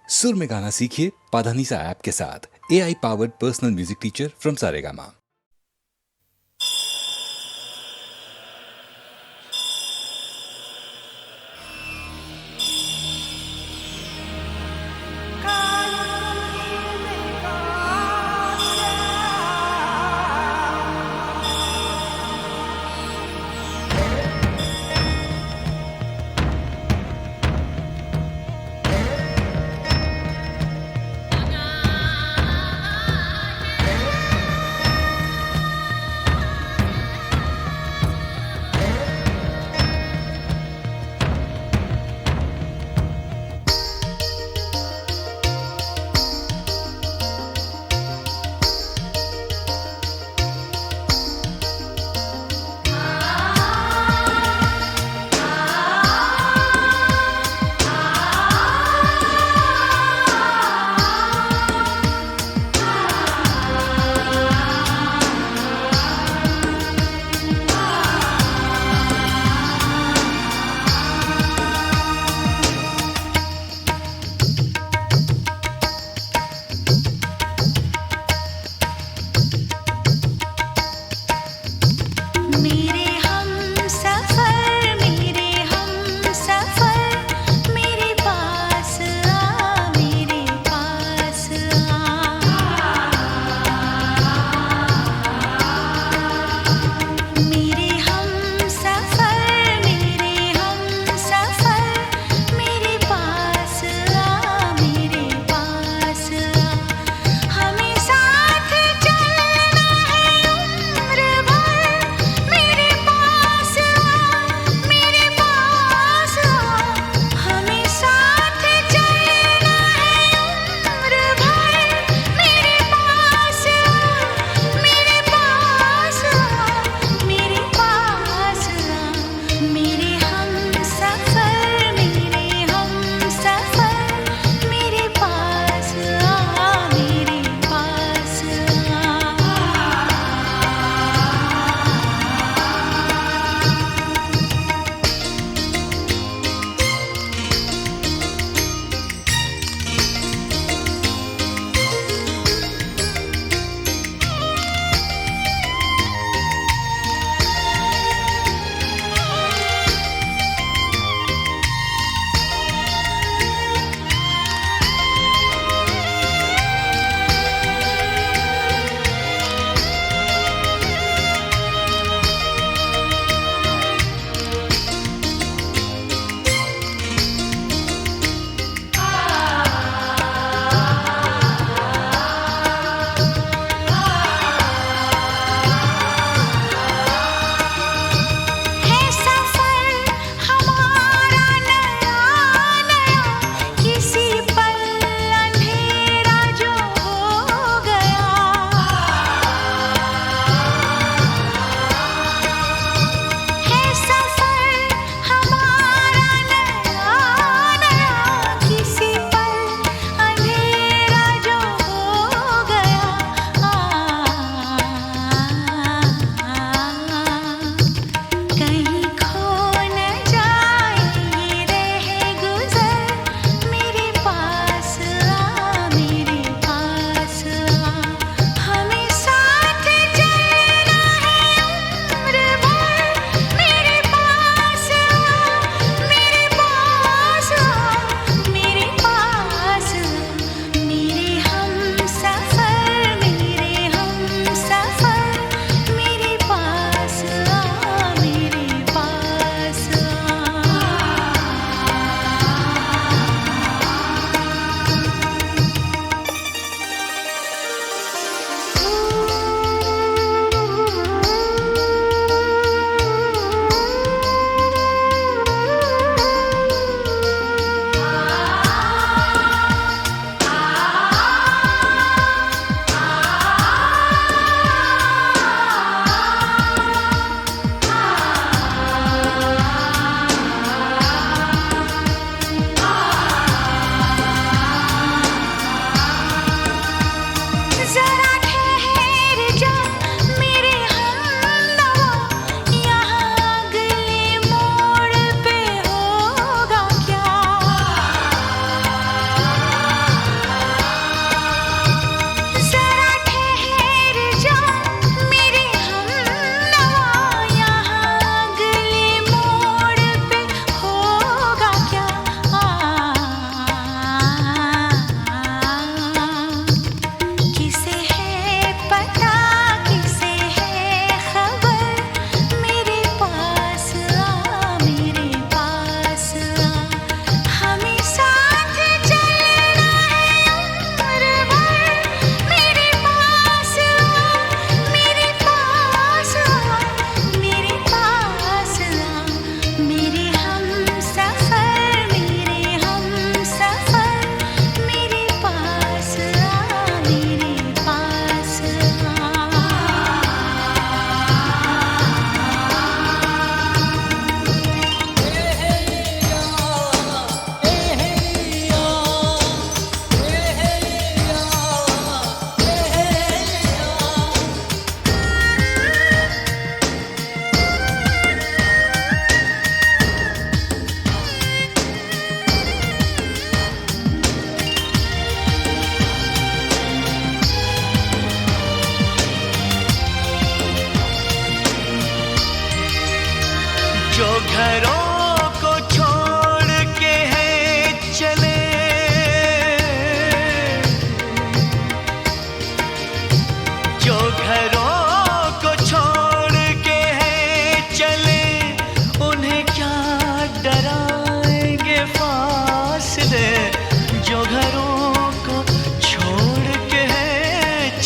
सुर में गाना सीखिए पाधानीसा ऐप के साथ। AI powered personal music teacher from Saregama.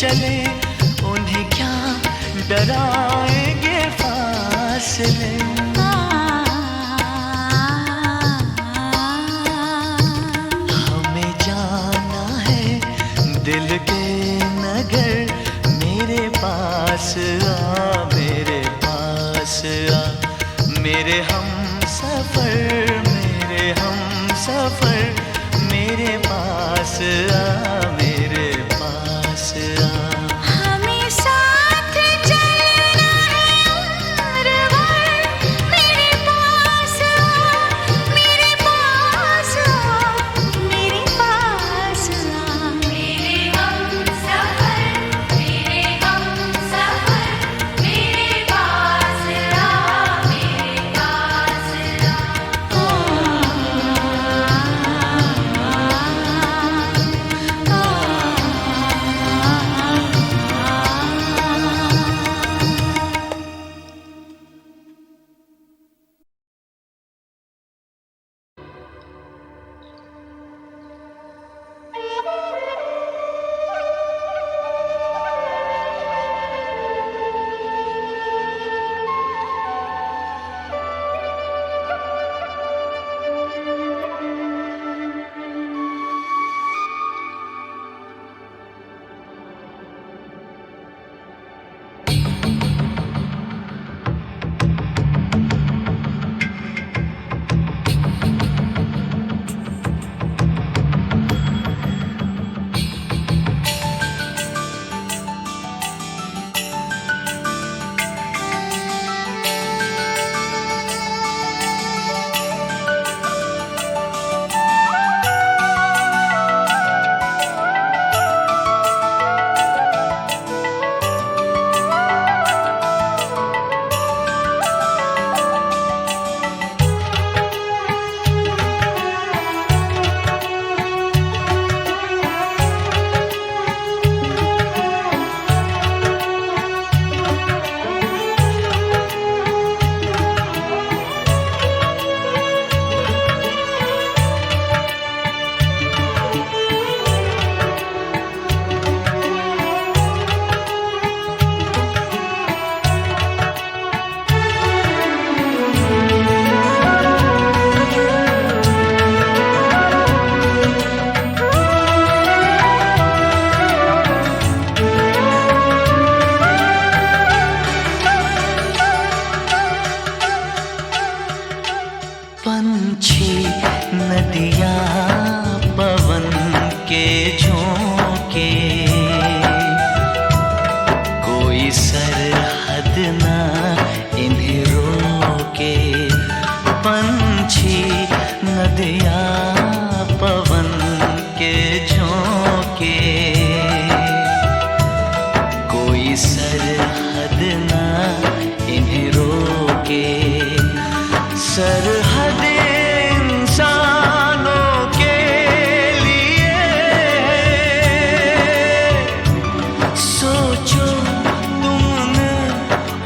चले उन्हें क्या डराएंगे फासले। हमें जाना है दिल के नगर, मेरे पास आ, मेरे पास आ, मेरे हम सफर, मेरे हम सफर, मेरे पास आ, मेरे पास आ। हमें साथ चलना है उम्र भर, मेरे पास आ, मेरे पास आ, मेरे पास आ। मेरे हम सफर, मेरे हम सफर, मेरे पास आ, मेरे पास पंछी नदियाँ पवन के झोंके, कोई सरहद ना इन्हें रोके। पंछी नदियाँ पवन के झोंके, कोई सरहद ना इन्हें रोके। सरहद इंसानों के लिए, सोचो तुमने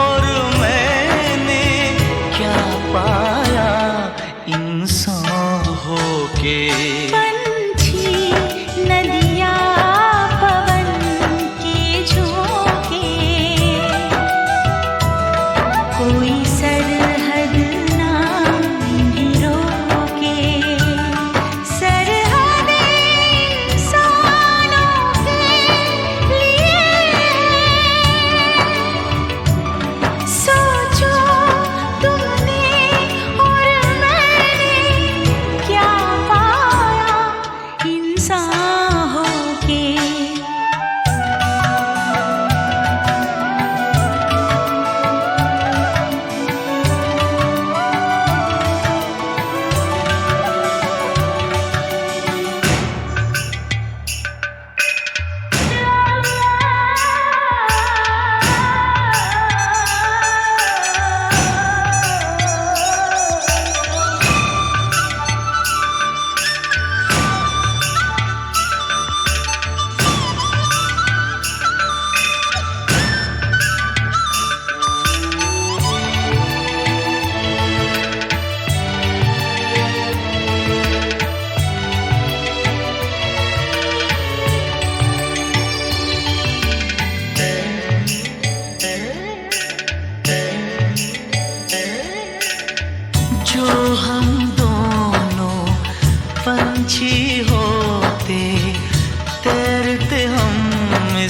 और मैंने क्या पाया इंसान होके। पंछी नदियाँ पवन के झोंके, कोई सरहद ना इन्हें रोके। सरहद इंसानों के लिए, सोचो तुमने और मैंने क्या पाया इंसान होके।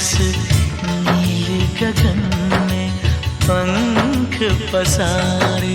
इस नीले गगन में पंख पसारे।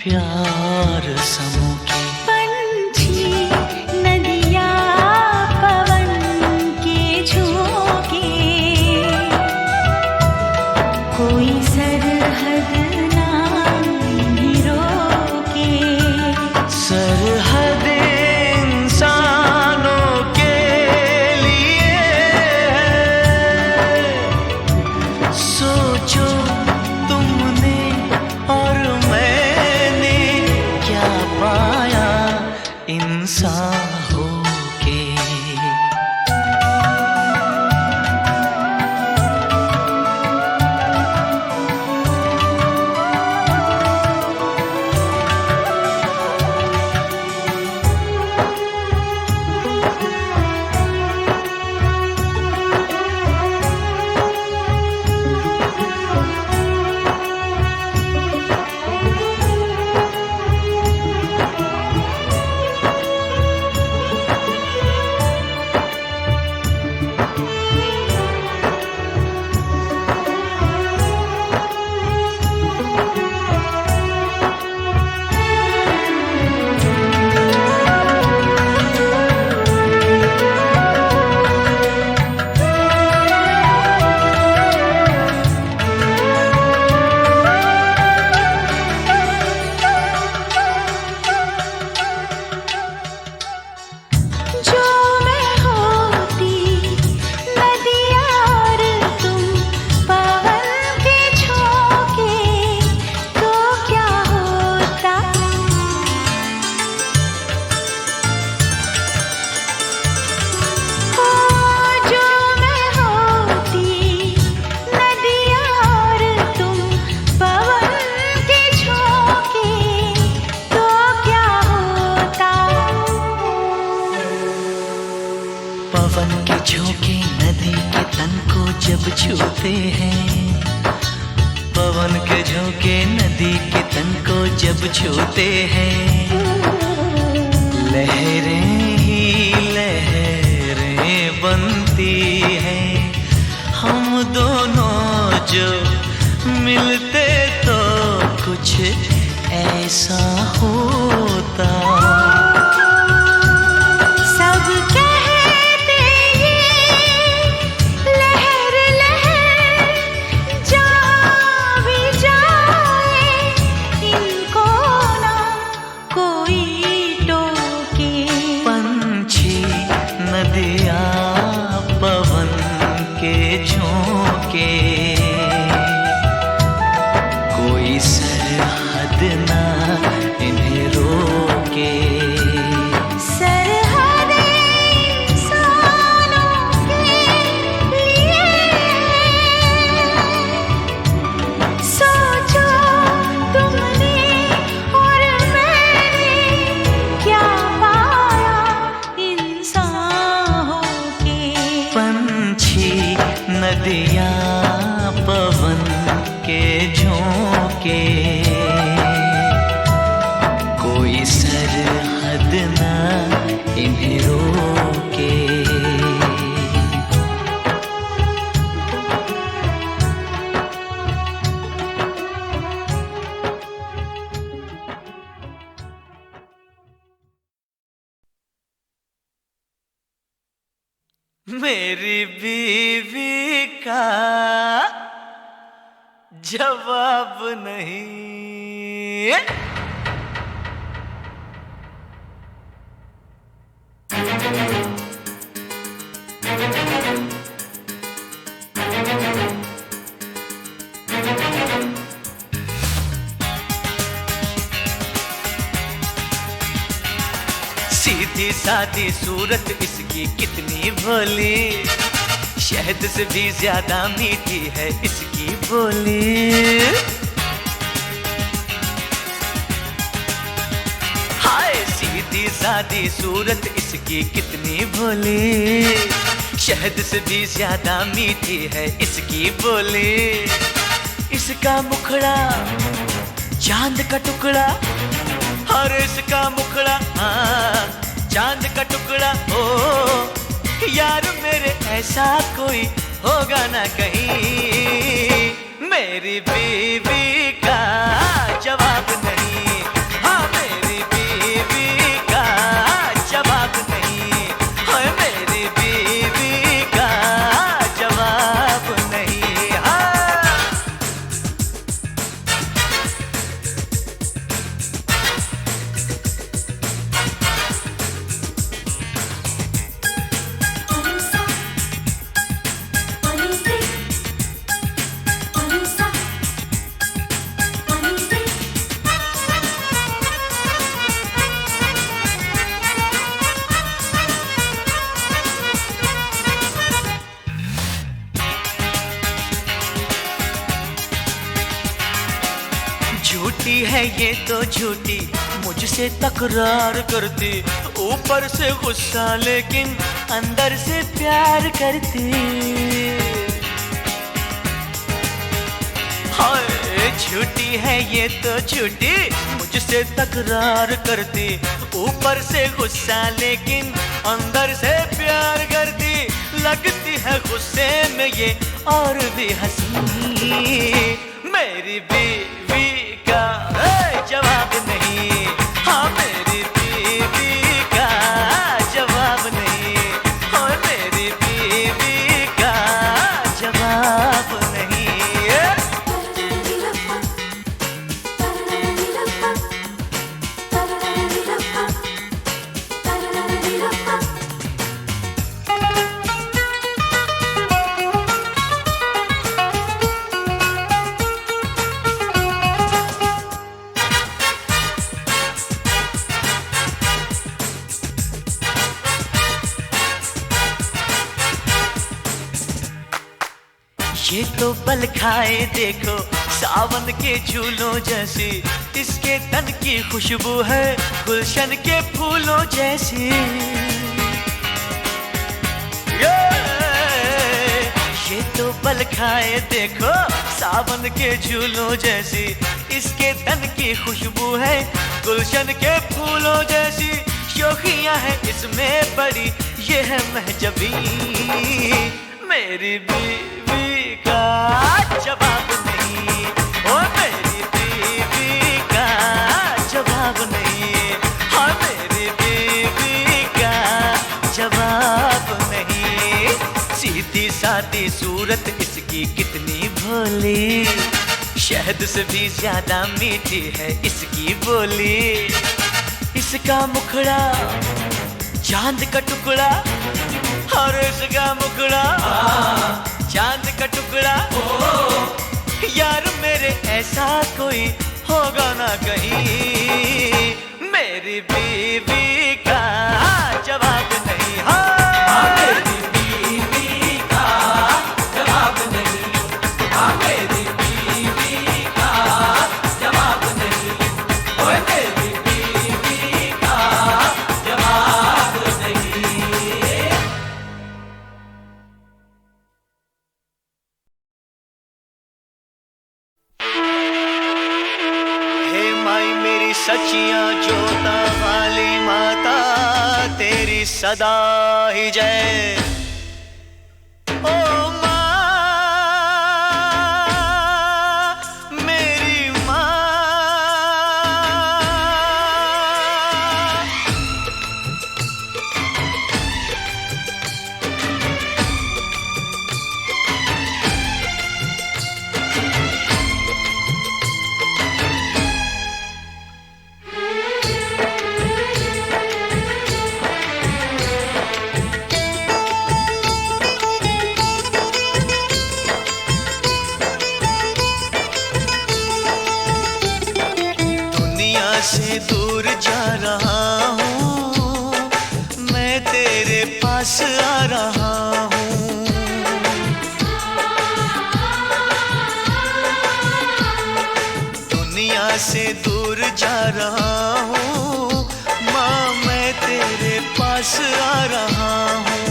प्यार समूह के पंछी नदियाँ पवन के झोंके, कोई सरहद ना इन्हें रोके। सरहद इंसानों के लिए है, सोचो तुमने और मैंने क्या पाया इंसान होके। पवन के झोंके नदी के तन को जब छूते हैं, पवन के झोंके नदी के तन को जब छूते हैं, लहरें ही लहरें बनती हैं। हम दोनों जो मिलते तो कुछ ऐसा होता। पवन के झोंके, कोई सरहद ना इन्हें रोके। सरहद इंसानों के लिए, सोचो तुमने और मैंने क्या पाया इंसान होके। पंछी नदियाँ पवन के झोंके, कोई सरहद ना इन्हें रोके। मेरी बीवी का जवाब नहीं। सीधी सादी सूरत इसकी कितनी भोली, शहद से भी ज्यादा मीठी है इसकी बोली। हाय सीधी सादी सूरत इसकी कितनी भोली, शहद से भी ज्यादा मीठी है इसकी बोली। इसका मुखड़ा चांद का टुकड़ा, और इसका मुखड़ा चांद का टुकड़ा। ओ यार मेरे ऐसा कोई होगा ना कहीं, मेरी बीवी का जवाब नहीं। हाँ मेरी बीवी का जवाब नहीं, हाँ मेरी बीवी का जवाब नहीं। हाँ झूठी है ये तो झूठी, मुझसे तकरार करती, ऊपर से गुस्सा लेकिन अंदर से प्यार करती। हाय झूठी है ये तो झूठी, मुझसे तकरार करती, ऊपर से गुस्सा लेकिन अंदर से प्यार करती। लगती है गुस्से में ये और भी हंसी, मेरी बीवी का जवाब नहीं। हाँ मेरी बीवी का जवाब नहीं, हाँ मेरी बीवी का जवाब नहीं। ये तो बल खाए देखो सावन के झूलों जैसी, इसके तन की खुशबू है गुलशन के फूलों जैसी। ये तो बल खाए देखो सावन के झूलों जैसी, इसके तन की खुशबू है गुलशन के फूलों जैसी। शोखियां है इसमें बड़ी ये है महजबी, मेरी बीवी का जवाब नहीं। ओ मेरी बीवी का जवाब नहीं, हाँ मेरी बीवी का जवाब नहीं। सीधी सादी सूरत इसकी कितनी भोली, शहद से भी ज्यादा मीठी है इसकी बोली। इसका मुखड़ा चांद का टुकड़ा, और इसका मुखड़ा चांद का टुकड़ा। यार मेरे ऐसा कोई होगा ना कहीं, मेरी बीवी का जवाब नहीं। हाँ मेरी बीवी का जवाब नहीं, हाँ मेरी बीवी का जवाब नहीं, ओए मेरी बीवी का जवाब नहीं। सचिया जोता वाली माता तेरी सदा ही जय। ओ माँ मेरी माँ, से दूर जा रहा हूँ, से दूर जा रहा हूँ, माँ मैं तेरे पास आ रहा हूँ।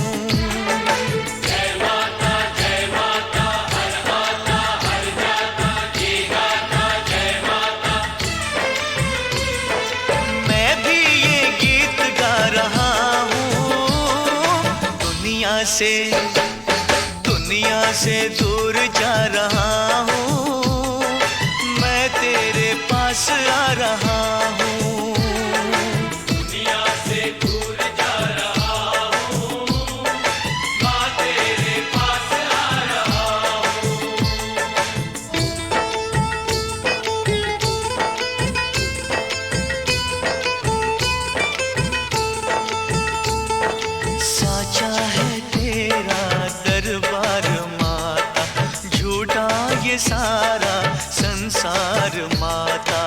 दुनिया से दूर जा रहा हूँ, मैं तेरे पास आ रहा हूँ। दुनिया से दूर जा रहा हूँ, मैं तेरे पास आ रहा हूँ। साचा है दरबार माता, झूठा ये सारा संसार माता।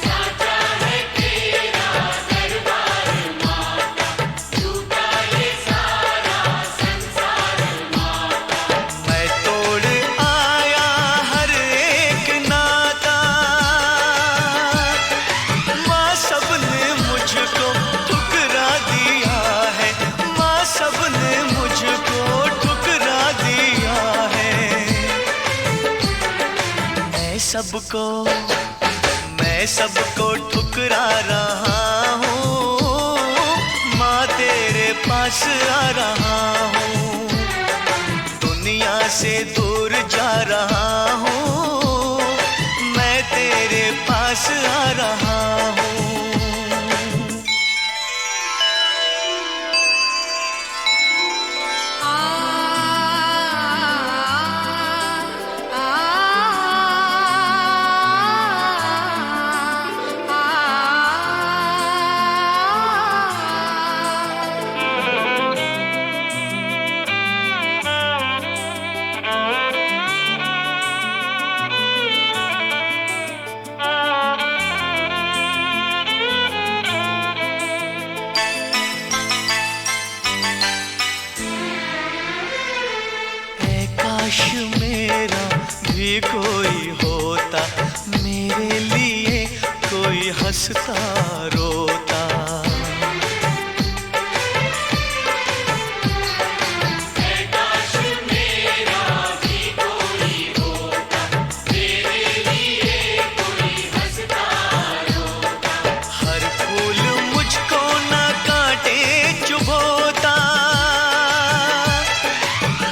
साचा है तेरा दरबार माता, झूठा ये सारा संसार माता। मैं तोड़ आया हर एक नाता, माँ सबने मुझको सबने मुझको ठुकरा दिया है। मैं सबको ठुकरा रहा हूँ, माँ तेरे पास आ रहा हूँ। दुनिया से दूर जा रहा हूँ, मैं तेरे पास आ रहा हूँ। काश मेरा भी कोई होता, मेरे लिए कोई हंसता रोता। काश मेरा भी कोई होता, मेरे लिए कोई हंसता रोता। हर फूल मुझको न काटे चुभोता,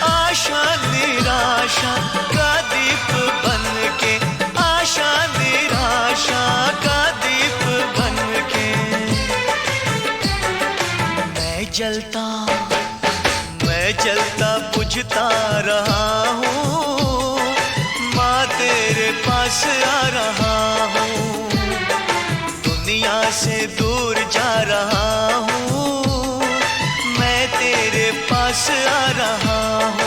आशा निराशा का दीप बनके, आशा निराशा का दीप बनके। मैं जलता बुझता रहा हूँ, माँ तेरे पास आ रहा हूँ। दुनिया से दूर जा रहा हूँ, मैं तेरे पास आ रहा हूँ।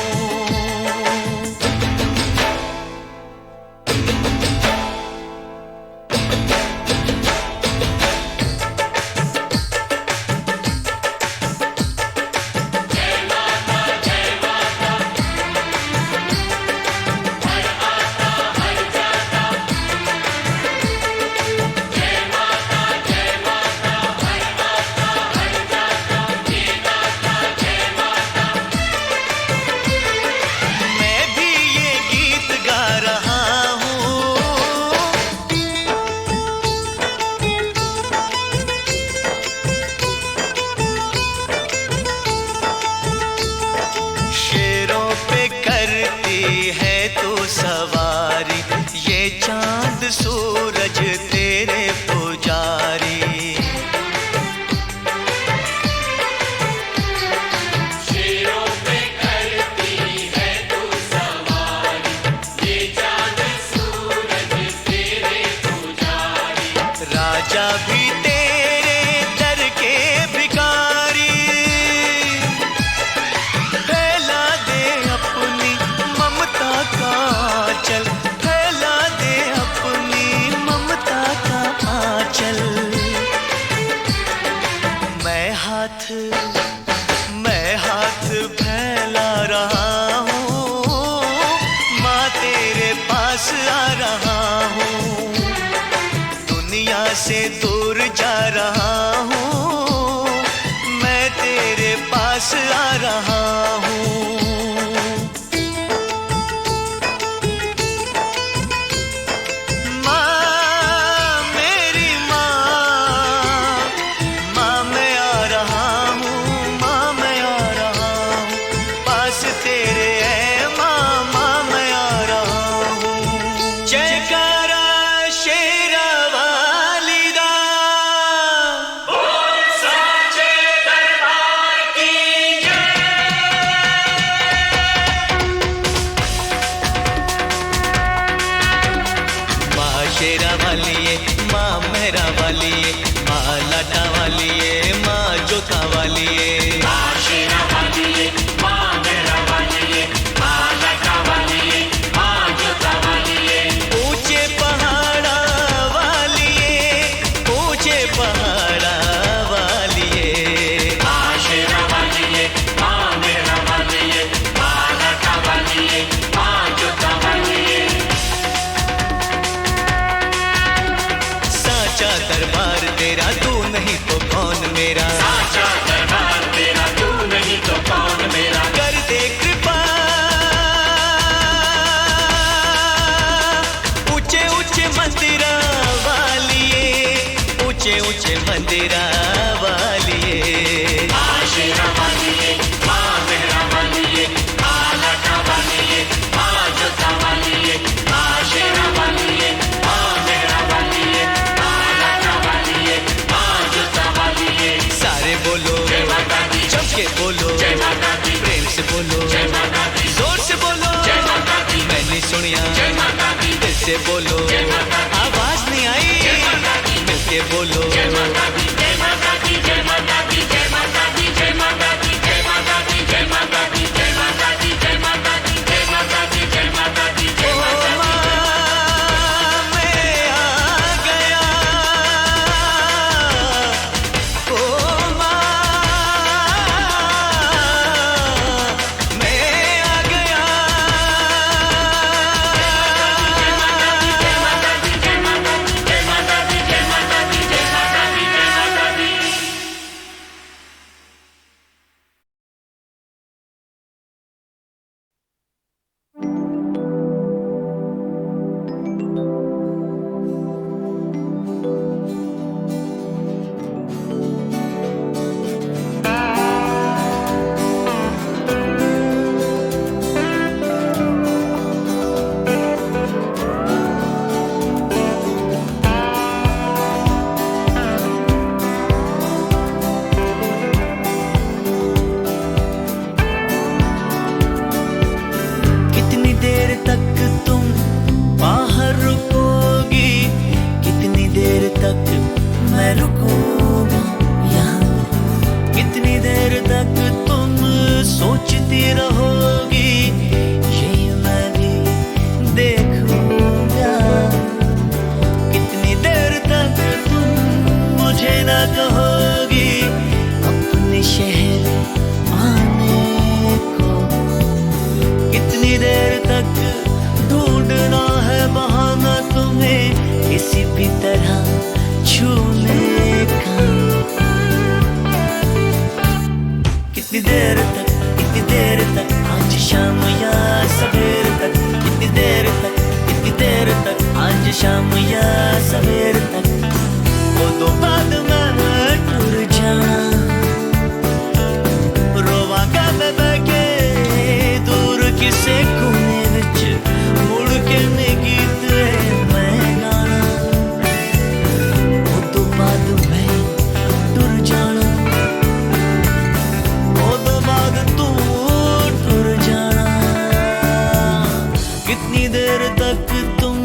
सूरज तेरे पुजारी। शेरों पे करती है तू सवारी, ये चांद सूरज तेरे पुजारी। राजा भी तेरे दर के भिखारी, फैला दे अपनी ममता का आंचल, फैला दे अपनी ममता का आंचल। मैं हाथ फैला रहा हूँ, पास तेरे है मामा मैं आ रहा हूँ। जयकारा शेरा वाली दा, बोल साचे दरबार की जय। माँ शेरा वाली है, माँ मेरा वाली है, माँ लाटा वाली है, माँ जोता वाली है। दरबार तेरा तू नहीं तो कौन मेरा, साचा दरबार तेरा तू नहीं तो कौन मेरा। कर दे कृपा ऊंचे ऊंचे मंदिरा वालिए, ऊंचे ऊंचे मंदिरा वालिए। आशीरा वालिए, माँ मेहरा वालिए, माँ लटा वालिए, माँ जोता वालिए। आशीरा वालिए, माँ मेहरा वालिए, सारे बोलो जय माता दी, चमके बोलो जय माता दी, प्रेम से बोलो जय माता दी, जोर से बोलो जय माता दी। मैंने सुनिया जय माता दी, दिल से बोलो जय माता दी, आवाज नहीं आई जय माता दी, मिलके बोलो जय माता दी, जय माता दी, जय माता दी, जय माता दी, जय माता दी, जय माता दी, जय माता दी, जय माता दी, जय माता दी, जय माता दी, जय माता दी, जय माता दी। शाम या सवेर तक वो तो बाद मैं टूर जाना रोवांगा मैं बैठे दूर किसे कोने विच मुड़ के ने गीत मैं गाना वो तो बाद मैं टूर जाना वो तो बाद तू टूर जाना कितनी देर तक तुम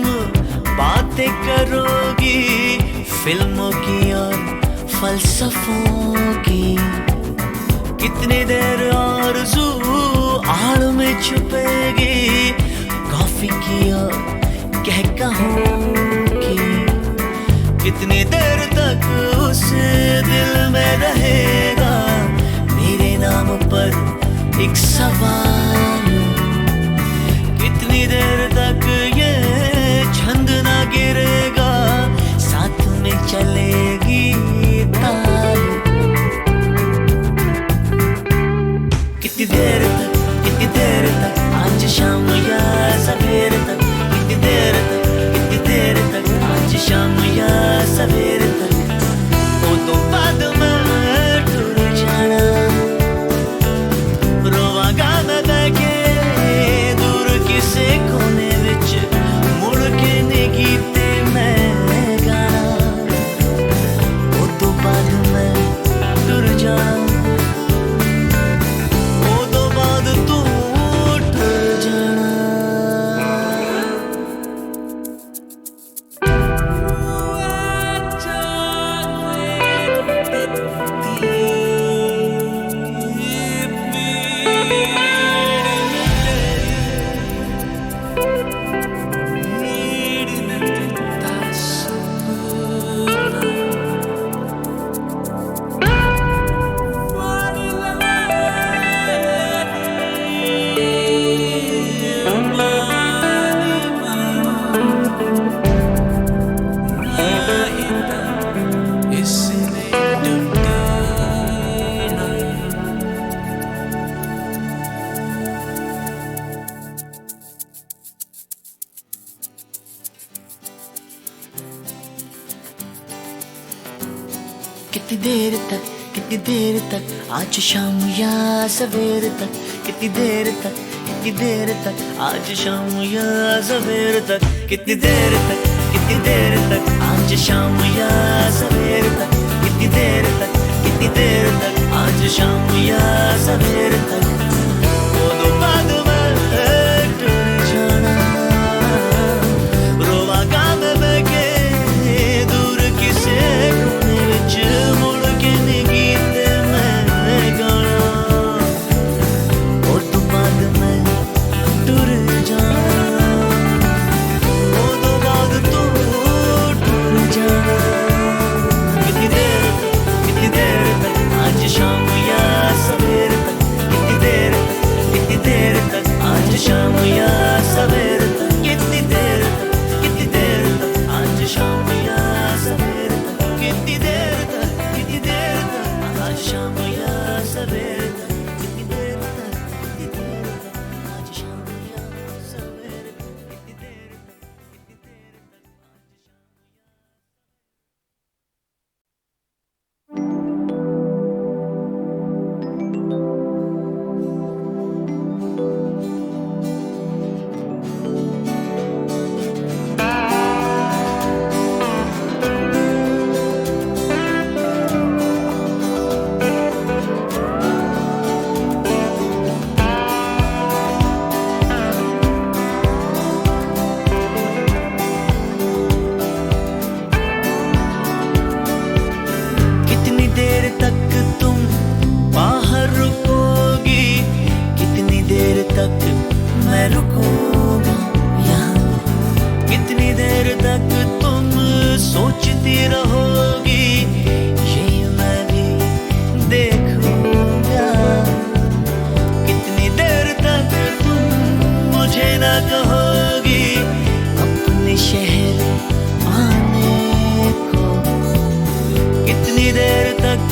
बातें करोगी फिल्मों की और फलसफों की कितनी देर आरज़ू आड़ में छुपेगी कॉफी की और कहकहों की कितनी देर तक उस दिल में रहेगा मेरे नाम पर एक सवाल कितनी देर तक ये छंद ना गिरेगा साथ में चलेगी ताल कितनी देर तक आज शाम या सवेर तक कितनी देर तक आज शाम या सवेर तक वो तो बाद में टूर जाना रोवांगा मैं कितनी देर तक आज शाम या सवेर तक, कितनी देर तक आज शाम या सवेर तक, कितनी देर तक आज शाम या सवेर तक, कितनी देर तक आज शाम या सवेर तक। वो दो बाद में टूट जाना, रोवागा में बैके दूर किसे कोने विच मुड़ के नी गीत मैं गाना। वो दो बाद में टूट जाना, वो दो बाद तू टूट जाना। कितनी देर तक आज शाम या सवेर तक, कितनी देर तक आज शाम या सवेर तक, कितनी देर तक आज शाम या सवेर तक, कितनी देर तक आज शाम या सवेर तक, कितनी देर तक आज शाम या सवेर तक, कितनी देर तक आज शाम। कितनी देर तक तुम बाहर रुकोगी, कितनी देर तक मैं रुकूंगा यहाँ, कितनी देर तक तुम सोचती रहोगी, ये मैं भी देखूंगा। कितनी देर तक तुम मुझे ना कहोगी अपने शहर आने को, कितनी देर तक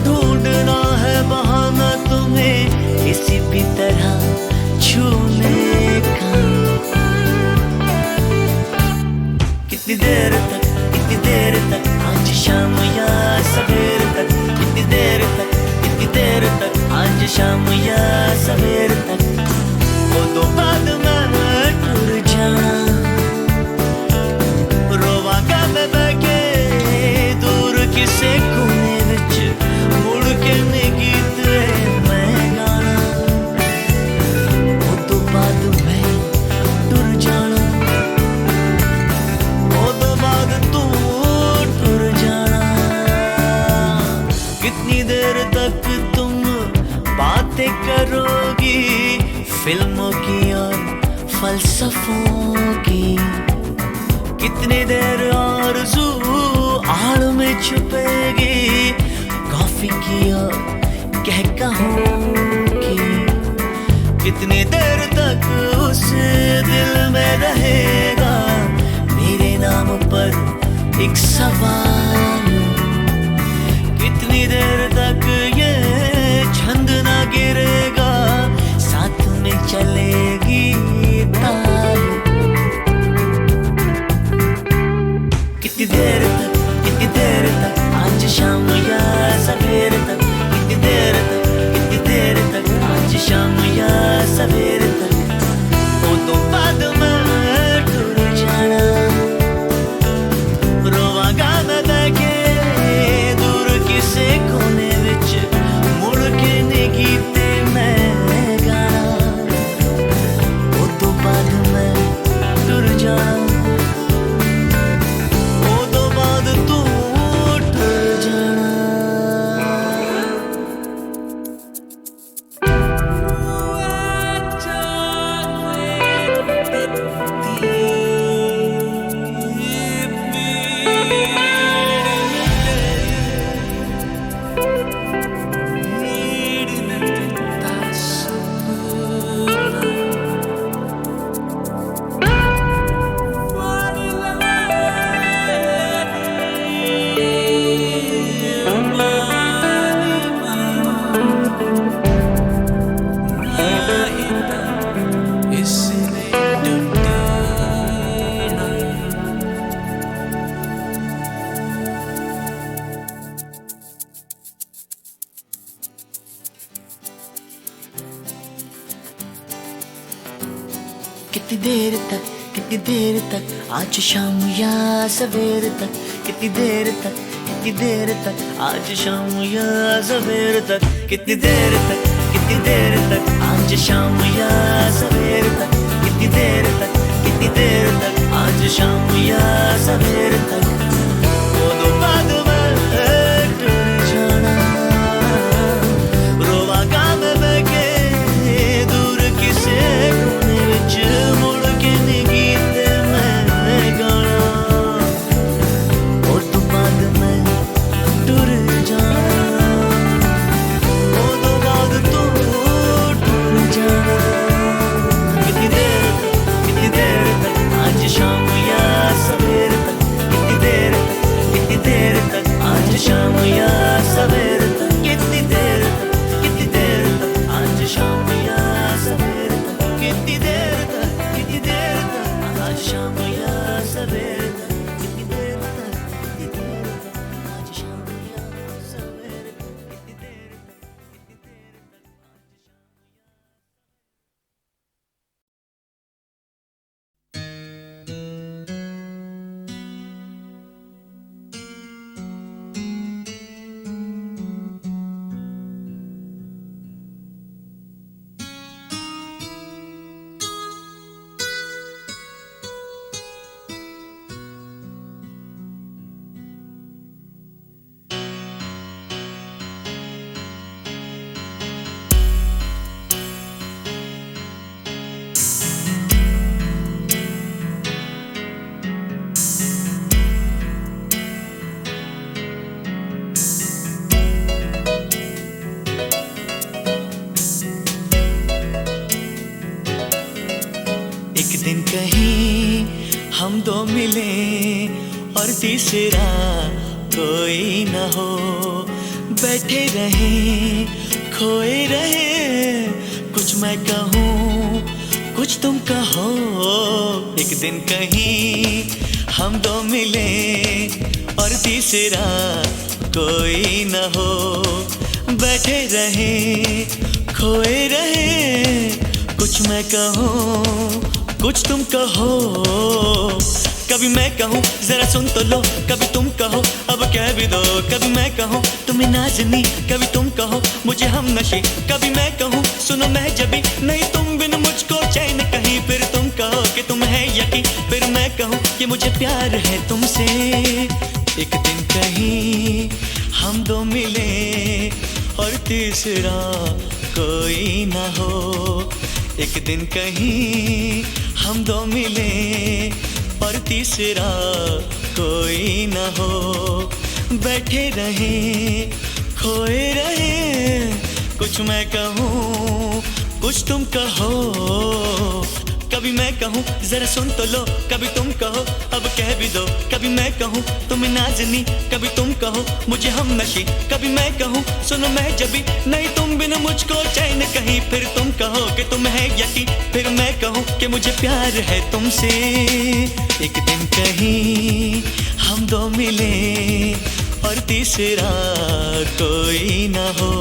ढूंढना है बहाना तुम्हें किसी भी तरह छूने का। कितनी देर तक आज शाम या सवेर तक, कितनी देर तक आज शाम या सवेर तक। वो दो बाद में टूट जाना, रोवागा में बैके दूर किसे कोने विच मुड़ के नी गीत मैं गाना। वो दो बाद में टुर जाना, वो दो बाद तू टुर जाना। कितनी देर तक तुम बातें करोगी फिल्मों की और फलसफों की, कितनी देर आरज़ू आड़ में छुपेगी कॉफी की और कहकहों की। कितनी देर तक उस दिल में रहेगा मेरे नाम पर एक सवाल, कितनी देर तक ये छंद ना गिरेगा साथ में चलेगी ताल। कितनी देर तक आज शाम या सवेर तक, कितनी देर तक आज शाम या सवेर तक। वो दो बाद में टूट जाना, रोवागा में बैके कितनी देर तक आज शाम या सवेर तक, कितनी देर तक आज शाम या सवेर तक, कितनी देर तक आज शाम या सवेर तक, कितनी देर तक आज शाम या सवेर तक। वो तो बाद में टूट जाना, रोवा काम में के दूर किसे कोने विच मुड़ के नी गीत मैं गाना। वो तो बाद में टूट जाना, वो तो बाद तू टूट जाना। कितनी देर तक आज शाम या सवेर तक, कितनी देर तक आज शाम या सवेर तक, कितनी देर तक आज शाम या सवेर तक, कितनी देर तक आज शाम या सवेर तक, कितनी देर तक आज शाम या सवेर तक, कितनी देर तक। एक दिन कहीं हम दो मिले और तीसरा कोई न हो, बैठे रहे खोए रहे, कुछ मैं कहूँ कुछ तुम कहो। एक दिन कहीं हम दो मिले और तीसरा कोई न हो, बैठे रहे खोए रहे, कुछ मैं कहूँ कुछ तुम कहो। कभी मैं कहूँ जरा सुन तो लो, कभी तुम कहो अब कह भी दो, कभी मैं कहूँ तुम्हें नाज़नी, कभी तुम कहो मुझे हम नशी, कभी मैं कहूँ सुनो मैं जबी, नहीं तुम बिन मुझको चैन कहीं, फिर तुम कहो कि तुम है यकीन, फिर मैं कहूँ कि मुझे प्यार है तुमसे। एक दिन कहीं हम दो मिले और तीसरा कोई ना हो, एक दिन कहीं हम दो मिले और तीसरा कोई न हो, बैठे रहे खोए रहे, कुछ मैं कहूँ कुछ तुम कहो। कभी मैं कहूँ जरा सुन तो लो, कभी तुम कहो अब कह भी दो, कभी मैं कहूँ तुम्हें नाज़नी, कभी तुम कहो मुझे हम नशी, कभी मैं कहूँ सुनो मैं जबी, नहीं तुम बिन मुझको चैन कहीं, फिर तुम कहो कि तुम है यकीन, फिर मैं कहूँ कि मुझे प्यार है तुमसे। एक दिन कहीं हम दो मिले और तीसरा कोई ना हो।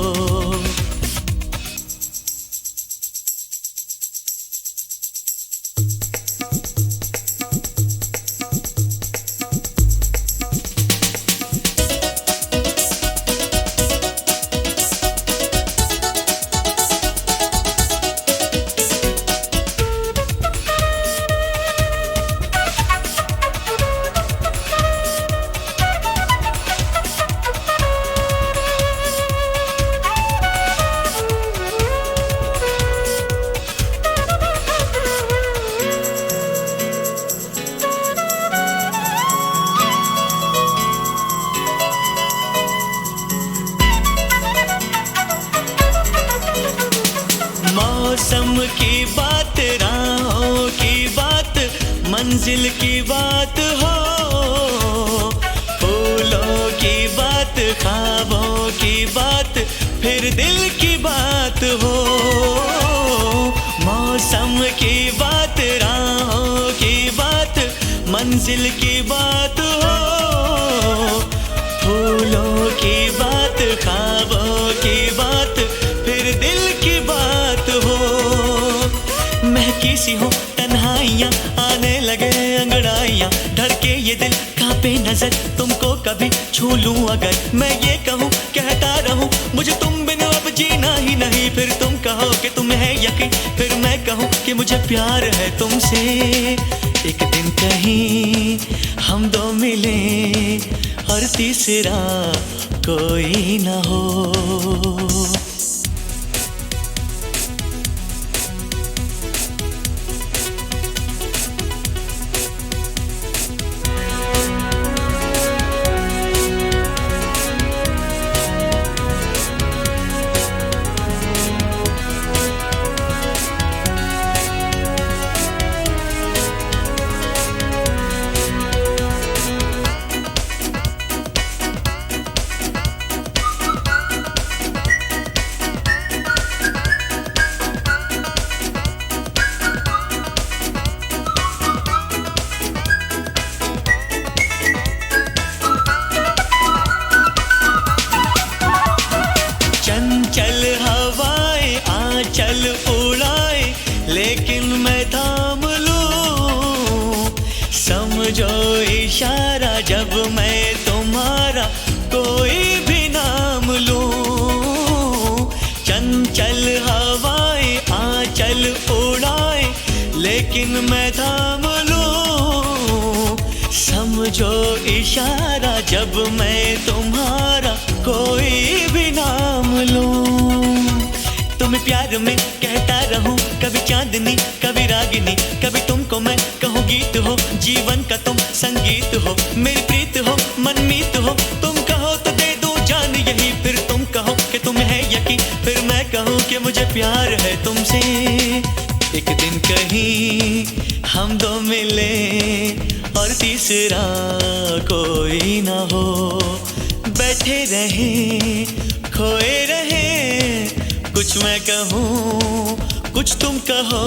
मौसम की बात, राहों की बात, मंजिल की बात हो, फूलों की बात, ख्वाबों की बात, फिर दिल की बात हो। मौसम की बात, राहों की बात, मंजिल की बात हो, फूलों की बात, ख्वाबों की बात, फिर दिल की बात हो। महकी सी हो तन्हाइयाँ आने लगे अंगड़ाइयाँ, धड़के ये दिल कांपे नजर तुमको कभी छू लूं अगर। मैं ये कहूँ कहता रहूँ मुझे तुम बिन अब जीना ही नहीं, फिर तुम कहो कि तुम्हें है यकीन, फिर मैं कहूँ कि मुझे प्यार है तुमसे। एक दिन कहीं हम दो मिले और तीसरा कोई ना हो। चंचल हवाएं आंचल उड़ाए लेकिन मैं थाम लूं, समझो इशारा जब मैं तुम्हारा कोई भी नाम लूं। चंचल हवाएं आंचल उड़ाए लेकिन मैं थाम लूं, समझो इशारा जब मैं तुम्हारा कोई भी नाम लूं। तुम्हें प्यार में कहता रहूं कभी चांदनी कभी रागिनी, कभी तुमको मैं कहूँ गीत हो जीवन का तुम संगीत हो, मेरी प्रीत हो मनमीत हो। तुम कहो तो दे दूं जान यही, फिर तुम कहो कि तुम्हें है यकीन, फिर मैं कहूँ कि मुझे प्यार है तुमसे। एक दिन कहीं हम दो मिले और तीसरा कोई ना हो, बैठे रहे खोए रहे, कुछ मैं कहूँ कुछ तुम कहो।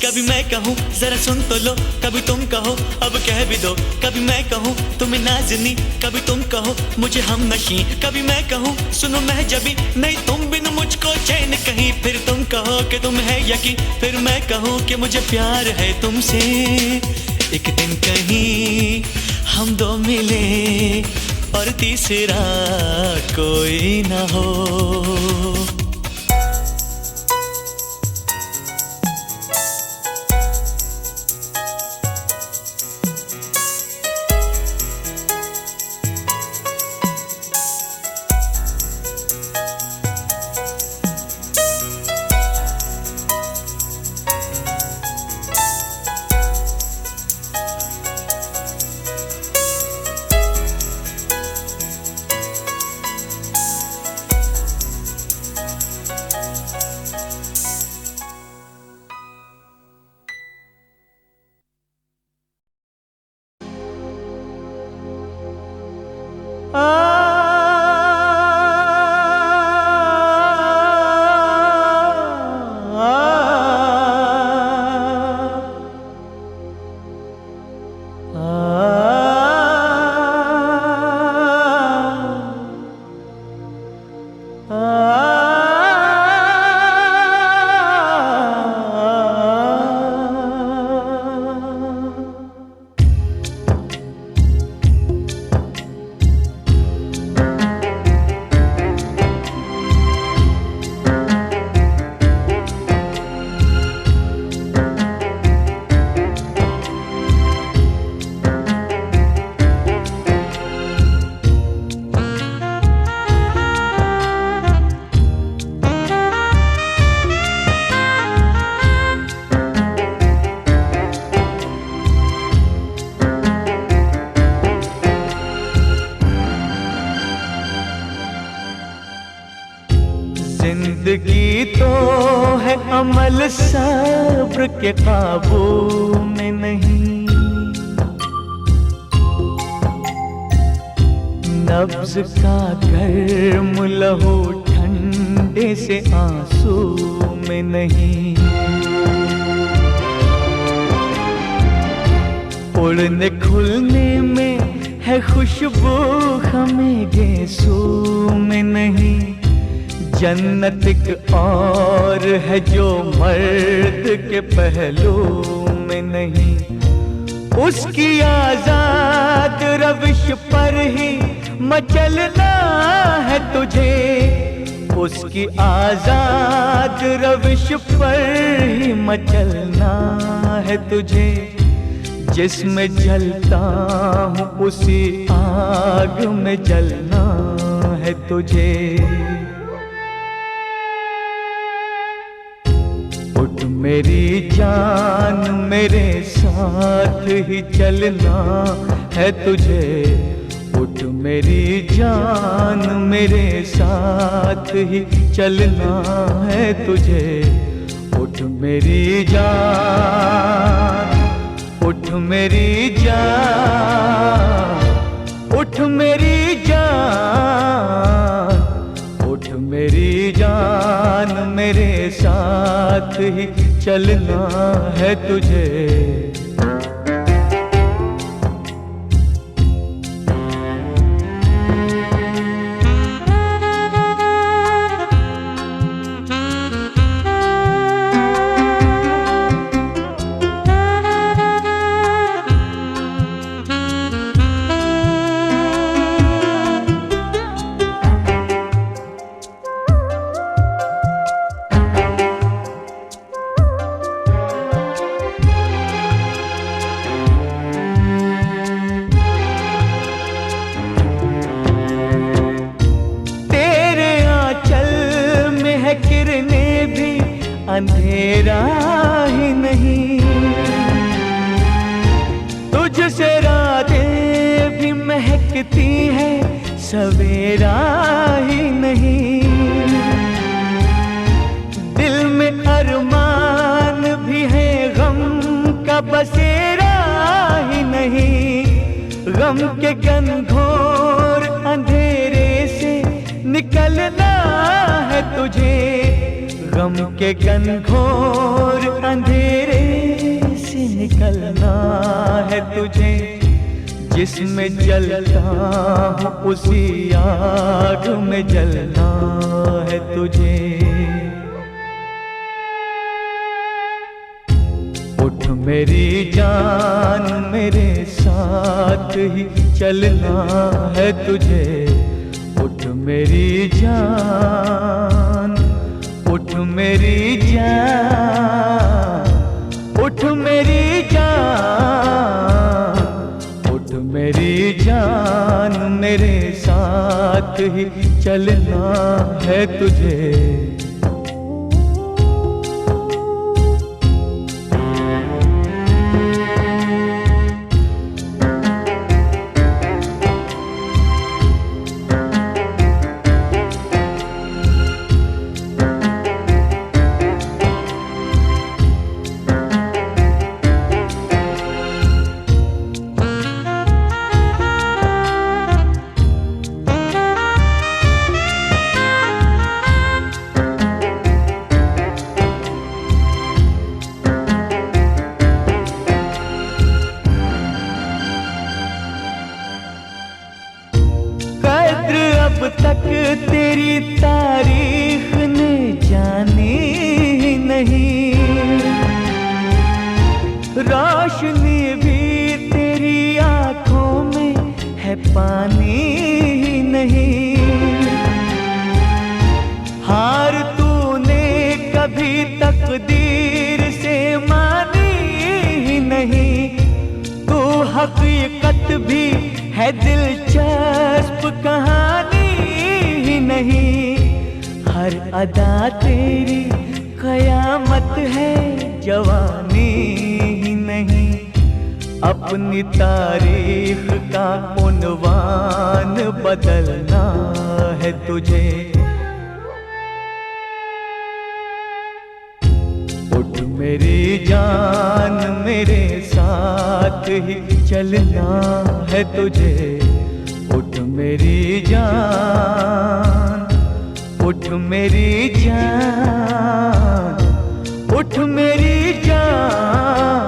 कभी मैं कहूँ जरा सुन तो लो, कभी तुम कहो अब कह भी दो, कभी मैं कहूँ तुम्हें नाज़नी, कभी तुम कहो मुझे हमनशी, कभी मैं कहूँ सुनो महजबी, नहीं तुम बिन मुझको चैन कहीं, फिर तुम कहो कि तुम है यकीन, फिर मैं कहूँ कि मुझे प्यार है तुमसे। एक दिन कहीं हम दो मिले और तीसरा कोई ना हो। जिंदगी तो है अमल सब्र के काबू में नहीं, नब्ज का गर्म लहू ठंडे से आंसू में नहीं। उड़ने खुलने में है खुशबू हमें गेसू में नहीं, जन्नत एक और है जो मर्द के पहलू में नहीं, उसकी आजाद रविश पर ही मचलना है तुझे, उसकी आजाद रविश पर ही मचलना है तुझे। जिसमें जलता हूँ उसी आग में जलना है तुझे। उठ मेरी जान मेरे साथ ही चलना है तुझे, उठ मेरी जान मेरे साथ ही चलना है तुझे। उठ मेरी जान, उठ मेरी जान, उठ मेरी जान, उठ मेरी जान मेरे साथ ही चलना है तुझे। अंधेरा ही नहीं, तुझसे रातें भी महकती है, सवेरा ही नहीं। दिल में अरमान भी है, गम का बसेरा ही नहीं। गम के घनघोर अंधेरे से निकलना है तुझे, गम के घनघोर अंधेरे से निकलना है तुझे। जिसमें जलता हूँ उसी आग में जलना है तुझे। उठ मेरी जान मेरे साथ ही चलना है तुझे। उठ मेरी जान, उठ मेरी जान, उठ मेरी जान, उठ मेरी जान मेरे साथ ही चलना है तुझे। अब तक तेरी तारीख ने जानी ही नहीं, रोशनी भी तेरी आंखों में है, पानी ही नहीं। हार तूने कभी तकदीर से मानी ही नहीं। तू हकीकत भी है दिलचस्प कहानी ही नहीं। हर अदा तेरी कयामत है, जवानी ही नहीं। अपनी तारीख का उन्वान बदलना है तुझे। उठ मेरी जान मेरे साथ ही चलना है तुझे। उठ मेरी जान, उठ मेरी जान, उठ मेरी जान,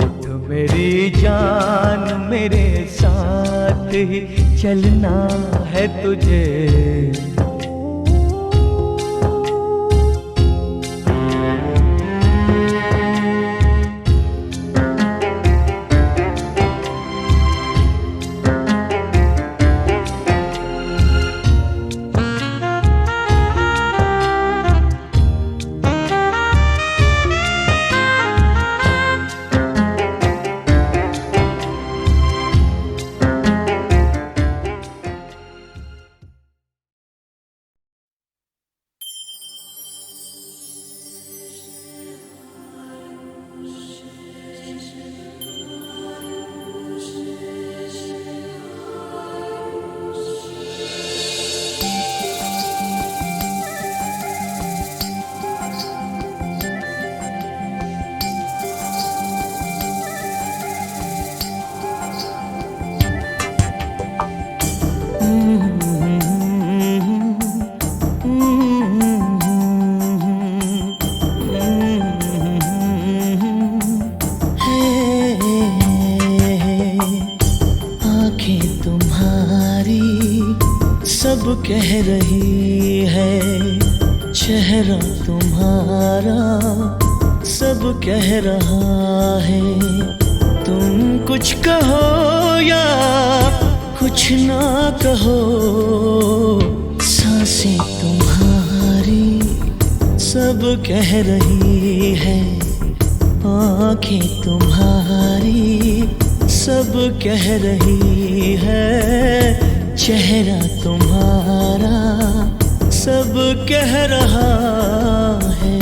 उठ मेरी जान मेरे साथ ही चलना है तुझे। कह रही है, चेहरा तुम्हारा सब कह रहा है। तुम कुछ कहो या कुछ ना कहो, सांसें तुम्हारी सब कह रही है, आँखें तुम्हारी सब कह रही है, चेहरा तुम्हारा सब कह रहा है।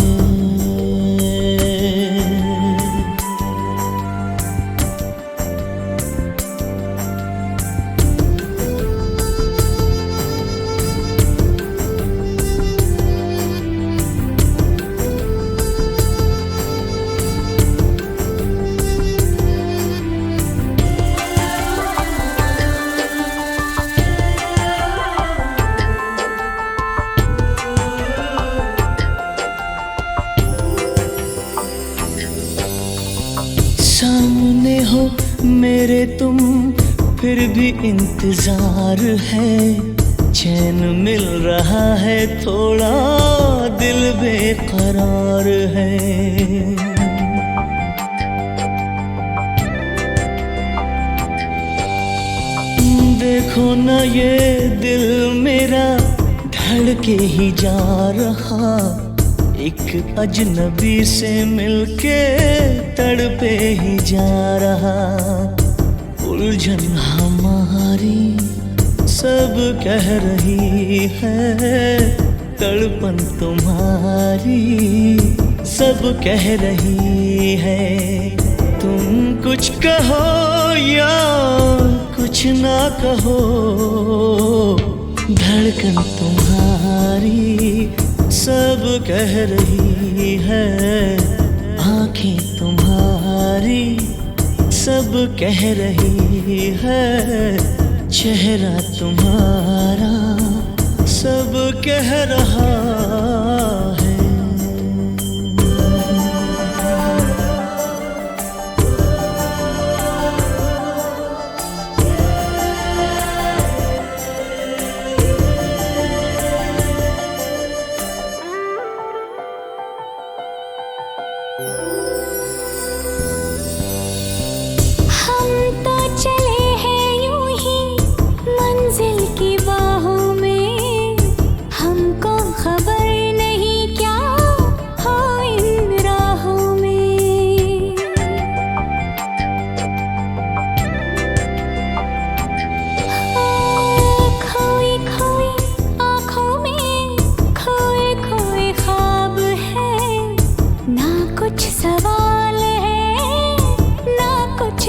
सामने हो मेरे तुम, फिर भी इंतजार है। चैन मिल रहा है थोड़ा, दिल बेकरार है। देखो ना ये दिल मेरा धड़के ही जा रहा, एक अजनबी से मिलके तड़पे ही जा रहा। उलझन हमारी सब कह रही है, तड़पन तुम्हारी सब कह रही है। तुम कुछ कहो या कुछ ना कहो, धड़कन तुम्हारी सब कह रही है, आँखें तुम्हारी सब कह रही है, चेहरा तुम्हारा सब कह रहा है।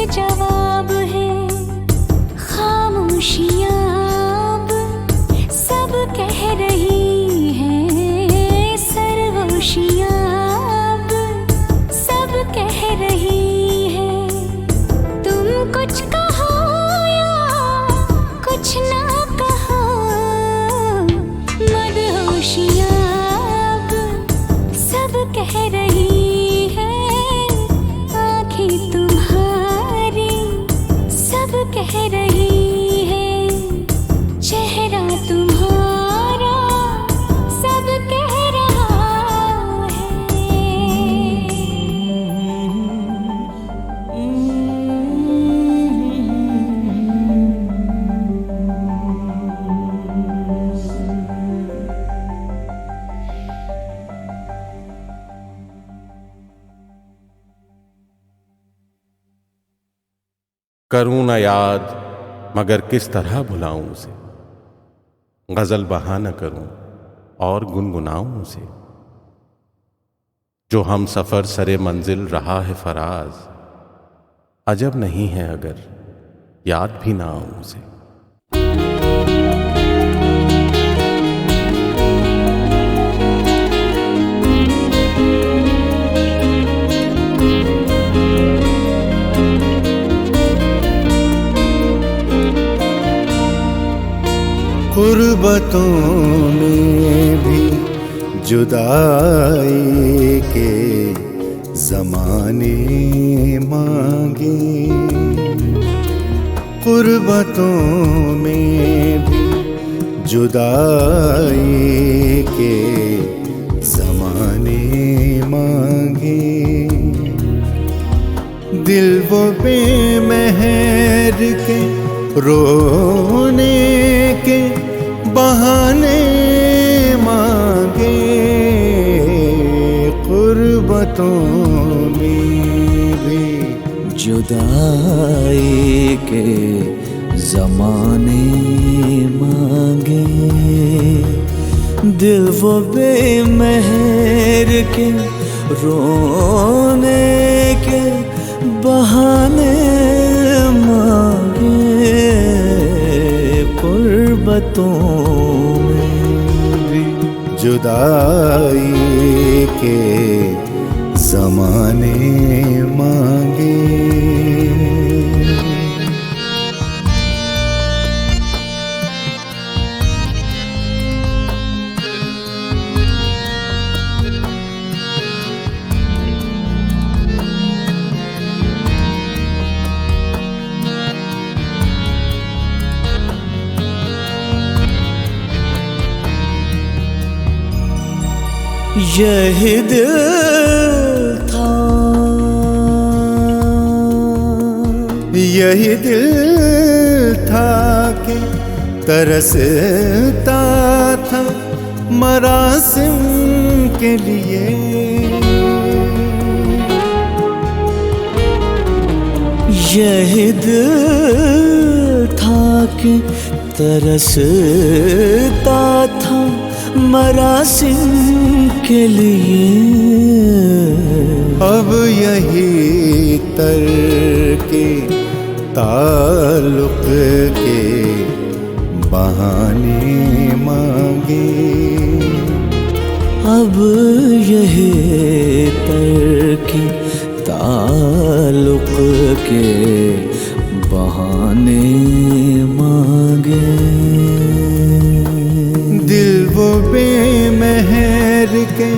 जवाब है, खामोशियाँ अब सब कह रही हैं, सरगोशियाँ अब सब कह रही हैं। तुम कुछ कहो या कुछ ना कहो, मदहोशियाँ अब सब कह रही हैं, आँखें तुम्हारी सब कह रही है, चेहरा तुम्हारा सब कह रहा है। करूं न याद मगर किस तरह भुलाऊं उसे, गजल बहा न करूं और गुनगुनाऊं उसे। जो हम सफर सरे मंजिल रहा है फराज, अजब नहीं है अगर याद भी ना आऊं उसे। गुर्बतों में भी जुदाई के ज़माने मांगे, गुर्बतों में भी जुदाई के ज़माने मांगे, दिल वो बेमहर के रोने के बहाने मांगे, गुर्बतों में भी जुदाई के ज़माने मांगे, दिल वो बेमहर के रोने के बहाने मांगे, गुर्बतों में भी जुदाई के ज़माने मांगे। यही दिल था, यही दिल था कि तरसता था मरासिम के लिए, यही दिल था कि तरसता था मरासिम के लिए। अब यही तरके ताल्लुक के बहाने मांगे, अब यही तरके ताल्लुक के बहाने मांगे, दिल वो बेमहर के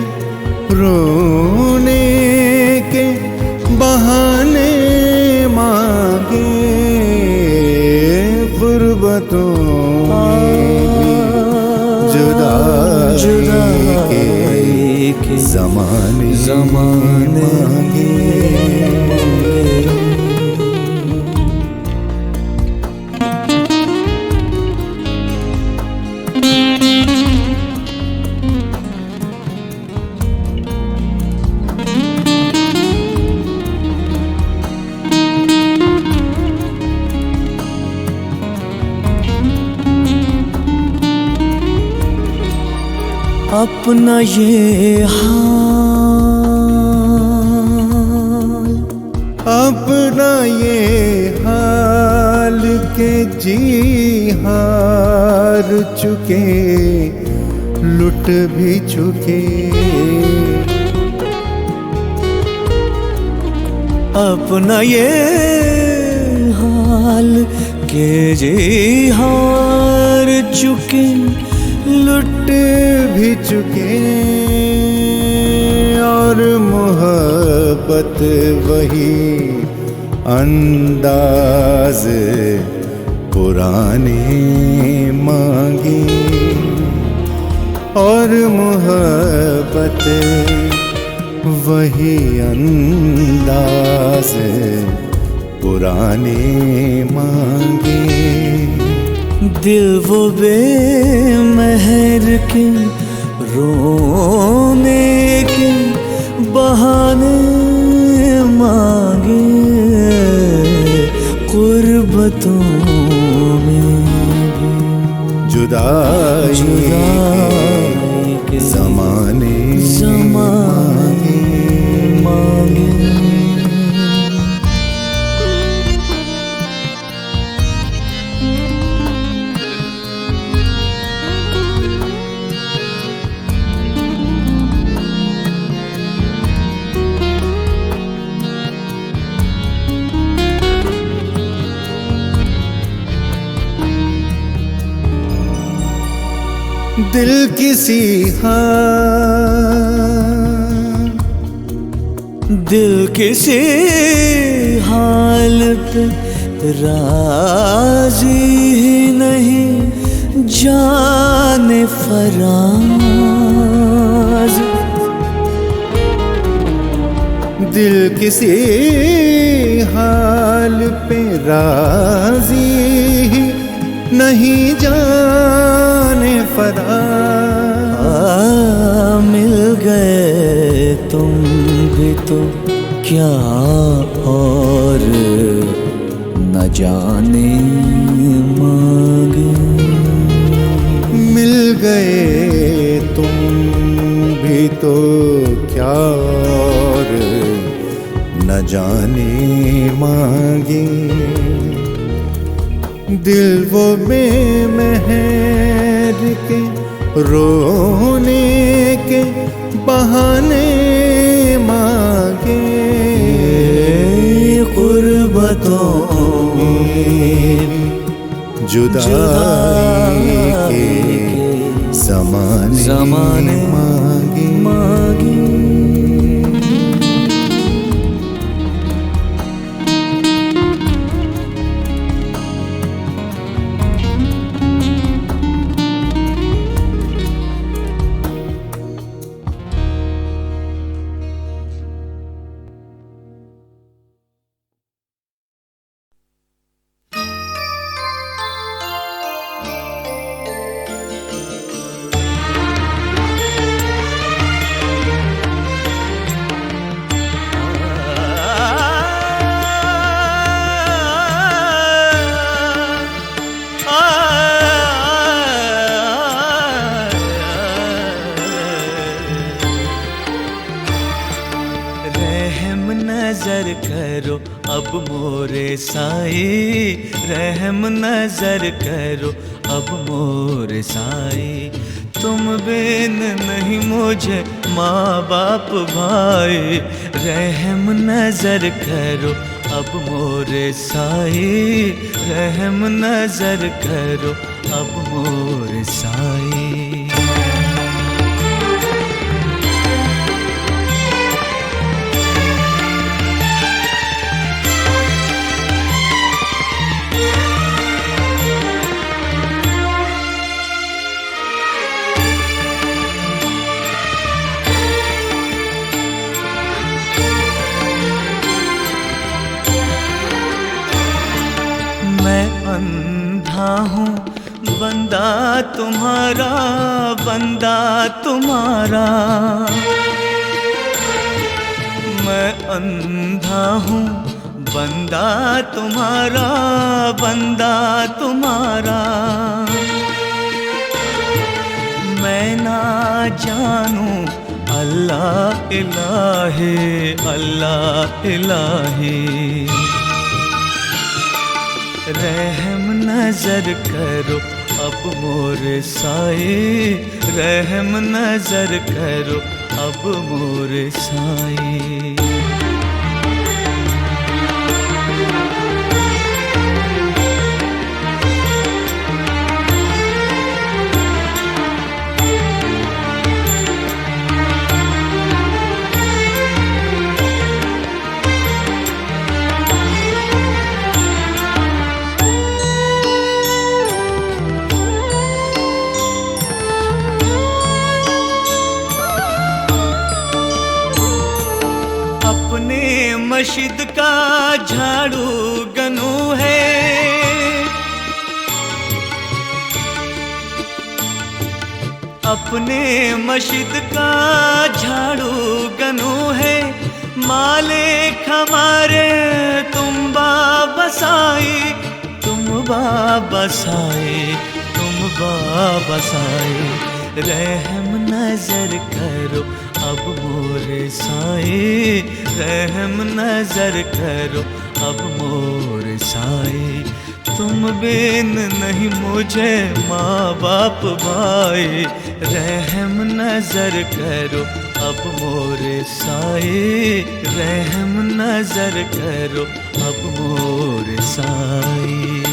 रोने के बहाने मांगे, गुर्बतों में भी जुदाई के ज़माने मांगे। अपना ये हाल, अपना ये हाल के जी हार चुके, लुट भी चुके, अपना ये हाल के जी हार चुके, लुट भी चुके, और मोहब्बत वही अंदाज पुराने मांगे, और मोहब्बत वही अंदाज पुराने मांगे, दिल वो बेमहर के रोने के बहाने मांगे, गुर्बतों में भी जुदाई के ज़माने ज़माने मांगे। दिल किसी दिल किसी हाल पे राजी ही नहीं, जाने फराज। दिल किसी हाल पे राजी ही नहीं जाने फराज। मिल गए तुम भी तो क्या और न जाने मांगे। मिल गए तुम भी तो क्या और न जाने मांगे। दिल वो बेमहर के रोने के बहाने मांगे। गुर्बतों में जुदाई के ज़माने मांगे। नजर करो अब मोरे साई, रहम नजर करो अब मोरे साई। तुम बिन नहीं मुझे माँ बाप भाई, रहम नजर करो अब मोरे साई, रहम नजर करो अब मोरे साई। मैं अंधा हूँ बंदा तुम्हारा, बंदा तुम्हारा। मैं अंधा हूँ बंदा तुम्हारा, बंदा तुम्हारा। मैं ना जानूं अल्लाह इलाही, अल्लाह इलाही। रहम नजर करो अब मोरे साई, रहम नजर करो अब मोरे साई। अपने मस्जिद का झाड़ू गनू है, अपने मस्जिद का झाड़ू गनू है। मालिक हमारे तुम बाबसाई, तुम बाबसाई, तुम बाबसाई। रहम नजर करो अब मोरे साई, रहम नजर करो अब मोरे साई। तुम बिन नहीं मुझे माँ बाप भाई, रहम नजर करो अब मोरे साई, रहम नजर करो अब मोरे साई।